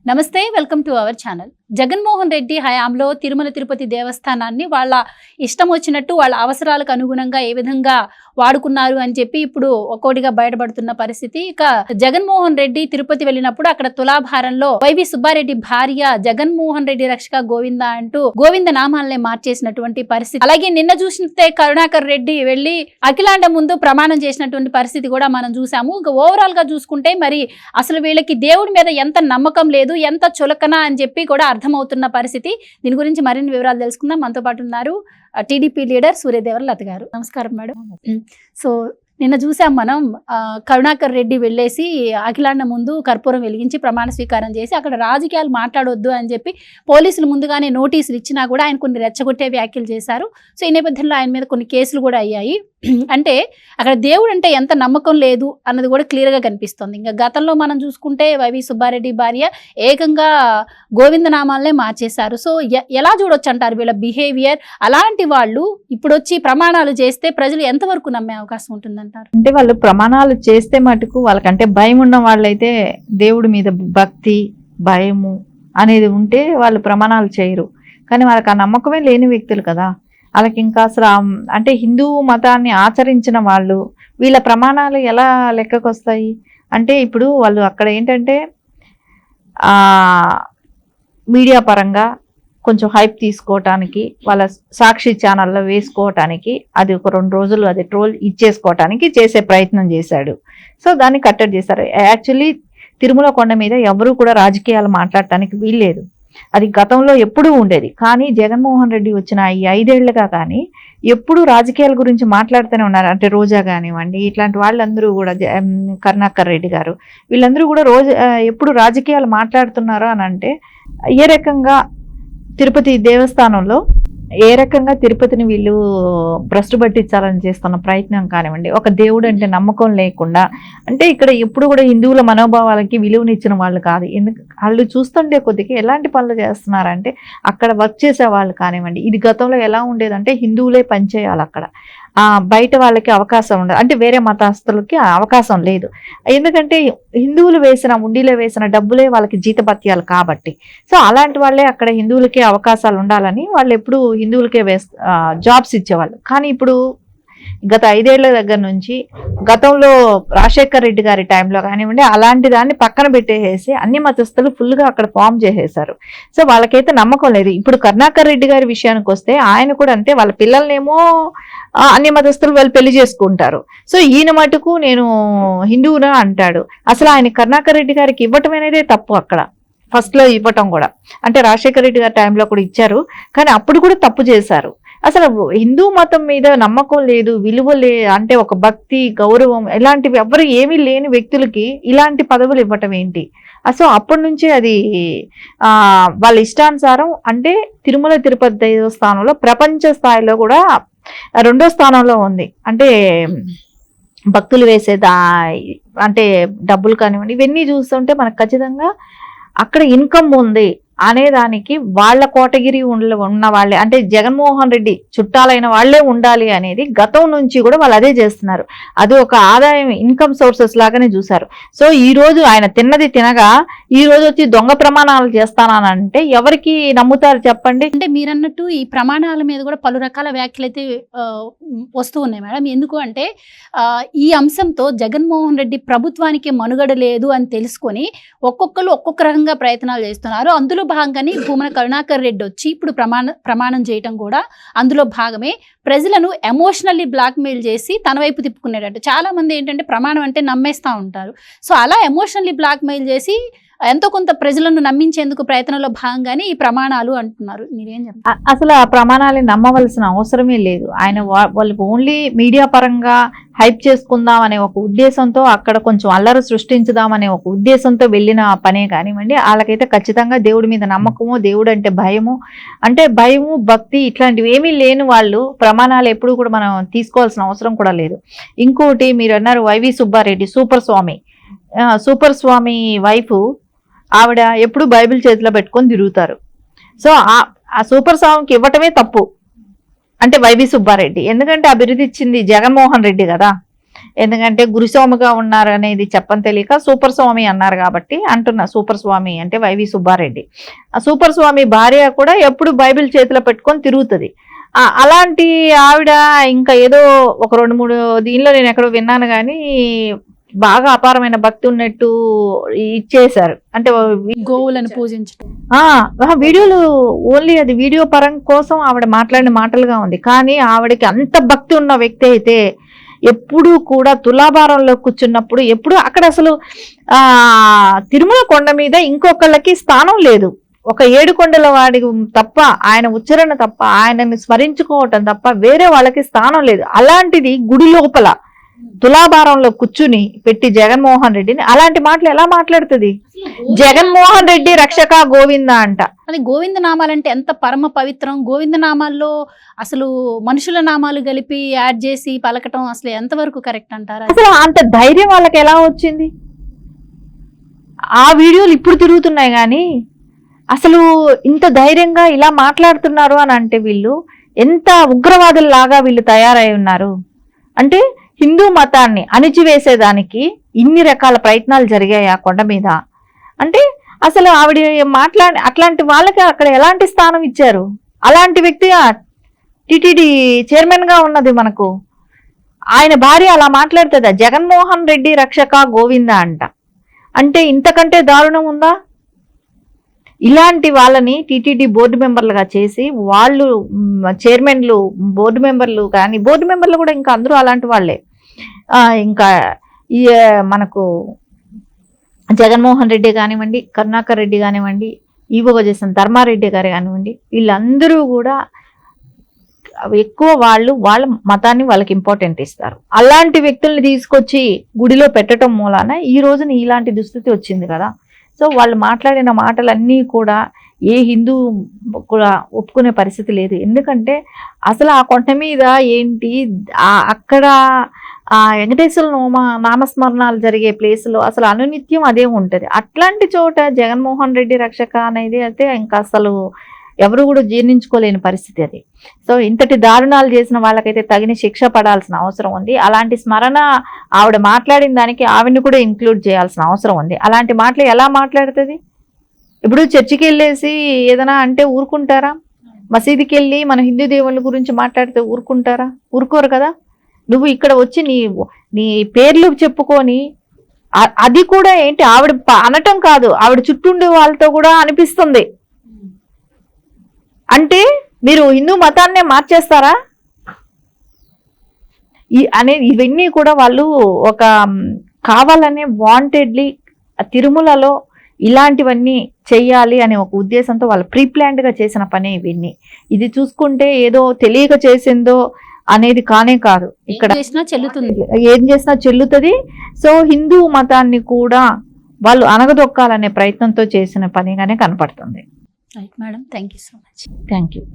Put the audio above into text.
నమస్తే, welcome to our channel. Jaganmohan Reddy హయాంలో తిరుమల తిరుపతి దేవస్థానాన్ని వాళ్ళ ఇష్టం వచ్చినట్టు వాళ్ళ అవసరాలకు అనుగుణంగా ఏ విధంగా వాడుకున్నారు అని చెప్పి ఇప్పుడు ఒక్కోటిగా బయటపడుతున్న పరిస్థితి. ఇక జగన్మోహన్ రెడ్డి తిరుపతి వెళ్ళినప్పుడు అక్కడ తులాభారంలో వైవి సుబ్బారెడ్డి భార్య జగన్మోహన్ రెడ్డి రక్షక గోవింద అంటూ గోవింద నామాలనే మార్చేసినటువంటి పరిస్థితి. అలాగే నిన్న చూసినట్టే కరుణాకర్ రెడ్డి వెళ్లి అఖిలాండ ముందు ప్రమాణం చేసినటువంటి పరిస్థితి కూడా మనం చూసాము. ఇక ఓవరాల్ గా చూసుకుంటే మరి అసలు వీళ్ళకి దేవుడి మీద ఎంత నమ్మకం లేదు, ఎంత చులకన అని చెప్పి కూడా అర్థమవుతున్న పరిస్థితి. దీని గురించి మరిన్ని వివరాలు తెలుసుకుందాం. మనతో పాటు ఉన్నారు టీడీపీ లీడర్ సూర్యదేవరలత గారు. నమస్కారం మేడం. సో నిన్న చూసాం మనం కరుణాకర్ రెడ్డి వెళ్ళేసి అఖిలాండ ముందు కర్పూరం వెలిగించి ప్రమాణ స్వీకారం చేసి అక్కడ రాజకీయాలు మాట్లాడొద్దు అని చెప్పి పోలీసులు ముందుగానే నోటీసులు ఇచ్చినా కూడా ఆయన కొన్ని రెచ్చగొట్టే వ్యాఖ్యలు చేశారు. సో ఈ నేపథ్యంలో ఆయన మీద కొన్ని కేసులు కూడా అయ్యాయి. అంటే అక్కడ దేవుడు అంటే ఎంత నమ్మకం లేదు అన్నది కూడా క్లియర్గా కనిపిస్తుంది. ఇంకా గతంలో మనం చూసుకుంటే వైవి సుబ్బారెడ్డి భార్య ఏకంగా గోవింద నామాలనే మార్చేశారు. సో ఎలా చూడొచ్చు అంటారు వీళ్ళ బిహేవియర్? అలాంటి వాళ్ళు ఇప్పుడు వచ్చి ప్రమాణాలు చేస్తే ప్రజలు ఎంతవరకు నమ్మే అవకాశం ఉంటుందంటారు? అంటే వాళ్ళు ప్రమాణాలు చేస్తే మటుకు వాళ్ళకంటే భయం ఉన్న వాళ్ళైతే దేవుడి మీద భక్తి భయము అనేది ఉంటే వాళ్ళు ప్రమాణాలు చేయరు. కానీ వాళ్ళకి ఆ నమ్మకమే లేని వ్యక్తులు కదా, వాళ్ళకి ఇంకా అసలు అంటే హిందూ మతాన్ని ఆచరించిన వాళ్ళు వీళ్ళ ప్రమాణాలు ఎలా లెక్కకు వస్తాయి? అంటే ఇప్పుడు వాళ్ళు అక్కడ ఏంటంటే మీడియా పరంగా కొంచెం హైప్ తీసుకోవటానికి, వాళ్ళ సాక్షి ఛానల్లో వేసుకోవటానికి, అది ఒక 2 రోజులు అది ట్రోల్ ఇచ్చేసుకోవటానికి చేసే ప్రయత్నం చేశాడు. సో దాన్ని కట్టడి చేశారు. యాక్చువల్లీ తిరుమల కొండ మీద ఎవరూ కూడా రాజకీయాలు మాట్లాడటానికి వీల్లేదు. అది గతంలో ఎప్పుడూ ఉండేది. కానీ జగన్మోహన్ రెడ్డి వచ్చిన ఈ 5 ఏళ్లుగా కానీ ఎప్పుడు రాజకీయాల గురించి మాట్లాడుతూనే ఉన్నారు. అంటే రోజా కానివ్వండి, ఇట్లాంటి వాళ్ళందరూ కూడా కరుణాకర్ రెడ్డి గారు వీళ్ళందరూ కూడా ఎప్పుడు రాజకీయాలు మాట్లాడుతున్నారు అని అంటే ఏ రకంగా తిరుపతి దేవస్థానంలో ఏ రకంగా తిరుపతిని వీళ్ళు భ్రష్టు పట్టించాలని చేస్తున్న ప్రయత్నం కానివ్వండి, ఒక దేవుడు అంటే నమ్మకం లేకుండా, అంటే ఇక్కడ ఎప్పుడు కూడా హిందువుల మనోభావాలకి విలువనిచ్చిన వాళ్ళు కాదు. వాళ్ళు చూస్తుంటే కొద్దిగా ఎలాంటి పనులు చేస్తున్నారంటే అక్కడ వర్క్ చేసే వాళ్ళు కానివ్వండి, ఇది గతంలో ఎలా ఉండేదంటే హిందువులే పనిచేయాలి అక్కడ, బయట వాళ్ళకి అవకాశం ఉండదు, అంటే వేరే మతస్థులకి అవకాశం లేదు. ఎందుకంటే హిందువులు వేసిన ఉండిలో వేసిన డబ్బులే వాళ్ళకి జీతభత్యాలు కాబట్టి. సో అలాంటి వాళ్ళే అక్కడ హిందువులకే అవకాశాలు ఉండాలని వాళ్ళు ఎప్పుడు హిందువులకే జాబ్స్ ఇచ్చేవాళ్ళు. కానీ ఇప్పుడు గత 5 ఏళ్ల దగ్గర నుంచి గతంలో రాజశేఖర్ రెడ్డి గారి టైంలో కానివ్వండి అలాంటి దాన్ని పక్కన పెట్టేసి అన్ని మతస్థులు ఫుల్గా అక్కడ ఫామ్ చేసేశారు. సో వాళ్ళకైతే నమ్మకం లేదు. ఇప్పుడు కరుణాకర్ రెడ్డి గారి విషయానికి వస్తే ఆయన కూడా అంతే, వాళ్ళ పిల్లల్నేమో అన్ని మతస్థులు వాళ్ళు పెళ్లి చేసుకుంటారు. సో ఈయన మటుకు నేను హిందువునా అంటాడు. అసలు ఆయన కరుణాకర్ రెడ్డి గారికి ఇవ్వటం అనేదే తప్పు. అక్కడ ఫస్ట్లో ఇవ్వటం కూడా, అంటే రాజశేఖర్ రెడ్డి గారి టైంలో కూడా ఇచ్చారు, కానీ అప్పుడు కూడా తప్పు చేశారు. అసలు హిందూ మతం మీద నమ్మకం లేదు, విలువ అంటే ఒక భక్తి గౌరవం ఇలాంటివి ఎవరు ఏమీ లేని వ్యక్తులకి ఇలాంటి పదవులు ఇవ్వటం ఏంటి? సో అప్పటి నుంచి అది వాళ్ళ ఇష్టానుసారం, అంటే తిరుమల తిరుపతి దేవస్థానంలో ప్రపంచ స్థాయిలో కూడా 2వ స్థానంలో ఉంది. అంటే భక్తులు వేసేదా అంటే డబ్బులు కానివ్వండి ఇవన్నీ చూస్తుంటే మనకు ఖచ్చితంగా అక్కడ ఇన్కమ్ ఉంది అనేదానికి వాళ్ళ కోటగిరి ఉన్న వాళ్ళే, అంటే జగన్మోహన్ రెడ్డి చుట్టాలైన వాళ్లే ఉండాలి అనేది గతం నుంచి కూడా వాళ్ళు అదే చేస్తున్నారు. అది ఒక ఆదాయం ఇన్కమ్ సోర్సెస్ లాగానే చూసారు. సో ఈ రోజు ఆయన తిన్నది తినగా ఈ రోజు వచ్చి దొంగ ప్రమాణాలు చేస్తానంటే ఎవరికి నమ్ముతారు చెప్పండి? అంటే మీరన్నట్టు ఈ ప్రమాణాల మీద కూడా పలు రకాల వ్యాఖ్యలు అయితే వస్తూ ఉన్నాయి మేడం. ఎందుకు అంటే ఈ అంశంతో జగన్మోహన్ రెడ్డి ప్రభుత్వానికి మనుగడ లేదు అని తెలుసుకొని ఒక్కొక్కరు ఒక్కొక్క రకంగా ప్రయత్నాలు చేస్తున్నారు. అందులో భాగంగానే భూమన కరుణాకర్ రెడ్డి వచ్చి ఇప్పుడు ప్రమాణం చేయటం కూడా అందులో భాగమే. ప్రజలను ఎమోషనల్లీ బ్లాక్మెయిల్ చేసి తన వైపు తిప్పుకునేటట్టు చాలా మంది ఏంటంటే ప్రమాణం అంటే నమ్మేస్తూ ఉంటారు. సో అలా ఎమోషనల్లీ బ్లాక్మెయిల్ చేసి ఎంతో కొంత ప్రజలను నమ్మించేందుకు ప్రయత్నంలో భాగంగానే ఈ ప్రమాణాలు అంటున్నారు. మీరేం చెప్తారు? అసలు ఆ ప్రమాణాలని నమ్మవలసిన అవసరమే లేదు. ఆయన వాళ్ళు ఓన్లీ మీడియా పరంగా హైప్ చేసుకుందాం అనే ఒక ఉద్దేశంతో, అక్కడ కొంచెం అల్లరి సృష్టించుదామనే ఒక ఉద్దేశంతో వెళ్ళిన పనే కానివ్వండి, వాళ్ళకైతే ఖచ్చితంగా దేవుడి మీద నమ్మకము, దేవుడు అంటే భయము, అంటే భయము భక్తి ఇట్లాంటివి ఏమీ లేని వాళ్ళు ప్రమాణాలు ఎప్పుడు కూడా మనం తీసుకోవాల్సిన అవసరం కూడా లేదు. ఇంకోటి మీరు అన్నారు వైవి సుబ్బారెడ్డి సూపర్ స్వామి వైఫ్, ఆవిడ ఎప్పుడు బైబిల్ చేతిలో పెట్టుకొని తిరుగుతారు. సో ఆ సూపర్ స్వామికి ఇవ్వటమే తప్పు అంటే వైవి సుబ్బారెడ్డి, ఎందుకంటే అభివృద్ధి ఇచ్చింది జగన్మోహన్ రెడ్డి కదా. ఎందుకంటే గురుస్వామిగా ఉన్నారు అనేది చెప్పని తెలియక సూపర్ స్వామి అన్నారు కాబట్టి అంటున్నా. సూపర్ స్వామి అంటే వైవి సుబ్బారెడ్డి. ఆ సూపర్ స్వామి భార్య కూడా ఎప్పుడు బైబిల్ చేతిలో పెట్టుకొని తిరుగుతుంది. అలాంటి ఆవిడ ఇంకా ఏదో ఒక 2-3 దీనిలో నేను ఎక్కడో విన్నాను కానీ బాగా అపారమైన భక్తి ఉన్నట్టు ఇచ్చేశారు. అంటే గోవులను పూజించడం వీడియోలు ఓన్లీ అది వీడియో పరం కోసం ఆవిడ మాట్లాడిన మాటలుగా ఉంది. కానీ ఆవిడకి అంత భక్తి ఉన్న వ్యక్తి అయితే ఎప్పుడూ కూడా తులాభారంలో కూర్చున్నప్పుడు ఎప్పుడు అక్కడ అసలు తిరుమల కొండ మీద ఇంకొకళ్ళకి స్థానం లేదు. ఒక 7 కొండల వాడి తప్ప, ఆయన ఉచ్చరణ తప్ప, ఆయనని స్మరించుకోవటం తప్ప వేరే వాళ్ళకి స్థానం లేదు. అలాంటిది గుడి లోపల తులాభారంలో కూర్చుని పెట్టి జగన్మోహన్ రెడ్డిని అలాంటి మాటలు ఎలా మాట్లాడుతుంది? జగన్మోహన్ రెడ్డి రక్షక గోవింద అంట. అది గోవింద నామాలంటే ఎంత పరమ పవిత్రం. గోవింద నామాల్లో అసలు మనుషుల నామాలు కలిపి యాడ్ చేసి పలకటం అసలు ఎంతవరకు కరెక్ట్ అంటారా? అసలు అంత ధైర్యం వాళ్ళకి ఎలా వచ్చింది? ఆ వీడియోలు ఇప్పుడు తిరుగుతున్నాయి కానీ అసలు ఇంత ధైర్యంగా ఇలా మాట్లాడుతున్నారు అని అంటే వీళ్ళు ఎంత ఉగ్రవాదుల్లాగా వీళ్ళు తయారై ఉన్నారు. అంటే హిందూ మతాన్ని అణిచివేసేదానికి ఇన్ని రకాల ప్రయత్నాలు జరిగాయి ఆ కొండ మీద. అంటే అసలు ఆవిడ అట్లాంటి వాళ్ళకి అక్కడ ఎలాంటి స్థానం ఇచ్చారు? అలాంటి వ్యక్తి టిటిడి చైర్మన్ గా ఉన్నది మనకు. ఆయన భార్య అలా మాట్లాడుతుందా? జగన్మోహన్ రెడ్డి రక్షక గోవింద అంట. అంటే ఇంతకంటే దారుణం ఉందా? ఇలాంటి వాళ్ళని టీటీడీ బోర్డు మెంబర్లుగా చేసి వాళ్ళు చైర్మన్లు, బోర్డు మెంబర్లు కానీ బోర్డు మెంబర్లు కూడా ఇంకా అందరూ అలాంటి వాళ్ళే. ఇంకా ఈ మనకు జగన్మోహన్ రెడ్డి కానివ్వండి, కరుణాకర్ రెడ్డి కానివ్వండి, ఈవోగా చేసిన ధర్మారెడ్డి గారు కానివ్వండి, వీళ్ళందరూ కూడా ఎక్కువ వాళ్ళ మతాన్ని వాళ్ళకి ఇంపార్టెంట్ ఇస్తారు. అలాంటి వ్యక్తుల్ని తీసుకొచ్చి గుడిలో పెట్టడం మూలాన ఈ రోజున ఇలాంటి దుస్థితి వచ్చింది కదా. సో వాళ్ళు మాట్లాడిన మాటలన్నీ కూడా ఏ హిందూ కూడా ఒప్పుకునే పరిస్థితి లేదు. ఎందుకంటే అసలు ఆ కొండ మీద ఏంటి, అక్కడ ఆ వెంకటేశ్వర నామస్మరణాలు జరిగే ప్లేస్లో అసలు అనునిత్యం అదే ఉంటుంది. అట్లాంటి చోట జగన్మోహన్ రెడ్డి రక్షక అనేది అయితే ఇంకా అసలు ఎవరు కూడా జీర్ణించుకోలేని పరిస్థితి అది. సో ఇంతటి దారుణాలు చేసిన వాళ్ళకైతే తగిన శిక్ష పడాల్సిన అవసరం ఉంది. అలాంటి స్మరణ ఆవిడ మాట్లాడిన దానికి ఆవిడని కూడా ఇంక్లూడ్ చేయాల్సిన అవసరం ఉంది. అలాంటి మాటలు ఎలా మాట్లాడుతుంది? ఇప్పుడు చర్చికి వెళ్ళేసి ఏదైనా అంటే ఊరుకుంటారా? మసీదుకి వెళ్ళి మన హిందూ దేవుళ్ళ గురించి మాట్లాడితే ఊరుకుంటారా? ఊరుకోరు కదా. నువ్వు ఇక్కడ వచ్చి నీ పేర్లు చెప్పుకొని అది కూడా ఏంటి ఆవిడ అనటం కాదు, ఆవిడ చుట్టూండే వాళ్ళతో కూడా అనిపిస్తుంది. అంటే మీరు హిందూ మతాన్నే మార్చేస్తారా ఇవన్నీ కూడా వాళ్ళు ఒక కావాలనే వాంటెడ్లీ తిరుమలలో ఇలాంటివన్నీ చెయ్యాలి అనే ఒక ఉద్దేశంతో వాళ్ళు ప్రీ ప్లాన్డ్గా చేసిన పనే ఇవన్నీ. ఇది చూసుకుంటే ఏదో తెలియక చేసిందో అనేది కానే కాదు. ఇక్కడ ఏం చేసినా చెల్లుతుంది. సో హిందూ మతాన్ని కూడా వాళ్ళు అనగదొక్కాలనే ప్రయత్నంతో చేసిన పనిగానే కనపడుతుంది. Right madam, thank you so much. Thank you.